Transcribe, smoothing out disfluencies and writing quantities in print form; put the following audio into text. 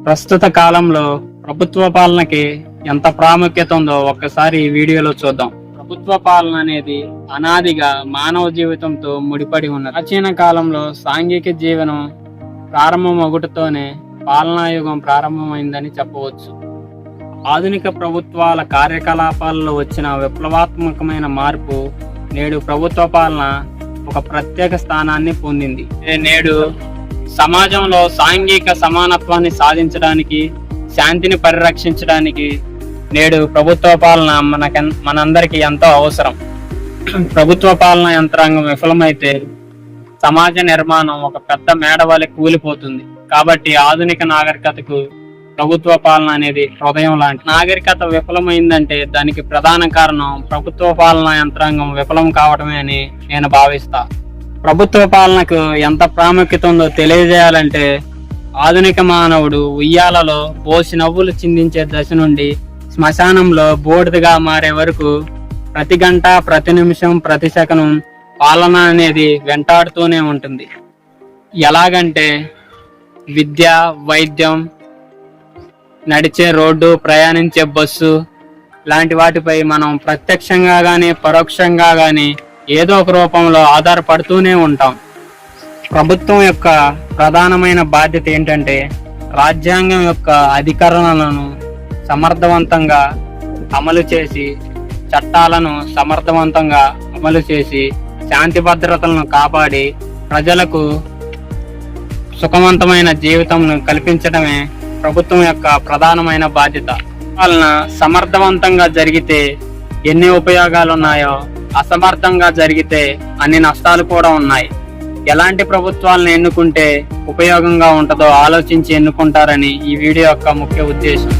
ప్రస్తుత కాలంలో ప్రభుత్వ పాలనకి ఎంత ప్రాముఖ్యత ఉందో ఒక్కసారి ఈ వీడియోలో చూద్దాం. ప్రభుత్వ పాలన అనేది అనాదిగా మానవ జీవితంతో ముడిపడి ఉన్నది. ప్రాచీన కాలంలో సాంఘిక జీవనం ప్రారంభమగుటతోనే పాలనాయుగం ప్రారంభమైందని చెప్పవచ్చు. ఆధునిక ప్రభుత్వాల కార్యకలాపాలలో వచ్చిన విప్లవాత్మకమైన మార్పు నేడు ప్రభుత్వ పాలన ఒక ప్రత్యేక స్థానాన్ని పొందింది. నేడు సమాజంలో సాంఘిక సమానత్వాన్ని సాధించడానికి, శాంతిని పరిరక్షించడానికి నేడు ప్రభుత్వ పాలన మనందరికీ ఎంతో అవసరం. ప్రభుత్వ పాలన యంత్రాంగం విఫలమైతే సమాజ నిర్మాణం ఒక పెద్ద మేడ వలె కూలిపోతుంది. కాబట్టి ఆధునిక నాగరికతకు ప్రభుత్వ పాలన అనేది హృదయం లాంటి. నాగరికత విఫలమైందంటే దానికి ప్రధాన కారణం ప్రభుత్వ పాలన యంత్రాంగం విఫలం కావడమే అని నేను భావిస్తా. ప్రభుత్వ పాలనకు ఎంత ప్రాముఖ్యత ఉందో తెలియజేయాలంటే, ఆధునిక మానవుడు ఉయ్యాలలో పోసి నవ్వులు చిందించే దశ నుండి శ్మశానంలో బూడిదగా మారే వరకు ప్రతి గంట, ప్రతి నిమిషం, ప్రతి సెకనం పాలన అనేది వెంటాడుతూనే ఉంటుంది. ఎలాగంటే విద్య, వైద్యం, నడిచే రోడ్డు, ప్రయాణించే బస్సు లాంటి వాటిపై మనం ప్రత్యక్షంగా కానీ పరోక్షంగా కానీ ఏదో ఒక రూపంలో ఆధారపడుతూనే ఉంటాం. ప్రభుత్వం యొక్క ప్రధానమైన బాధ్యత ఏంటంటే రాజ్యాంగం యొక్క అధికారాలను సమర్థవంతంగా అమలు చేసి, చట్టాలను సమర్థవంతంగా అమలు చేసి, శాంతి భద్రతలను కాపాడి ప్రజలకు సుఖవంతమైన జీవితంను కల్పించడమే ప్రభుత్వం యొక్క ప్రధానమైన బాధ్యత. పాలన సమర్థవంతంగా జరిగితే ఎన్ని ఉపయోగాలు ఉన్నాయో, అసమర్థంగా జరిగితే అన్ని నష్టాలు కూడా ఉన్నాయి. ఎలాంటి ప్రభుత్వాలను ఎన్నుకుంటే ఉపయోగంగా ఉంటుందో ఆలోచించి ఎన్నుకుంటారని ఈ వీడియో యొక్క ముఖ్య ఉద్దేశం.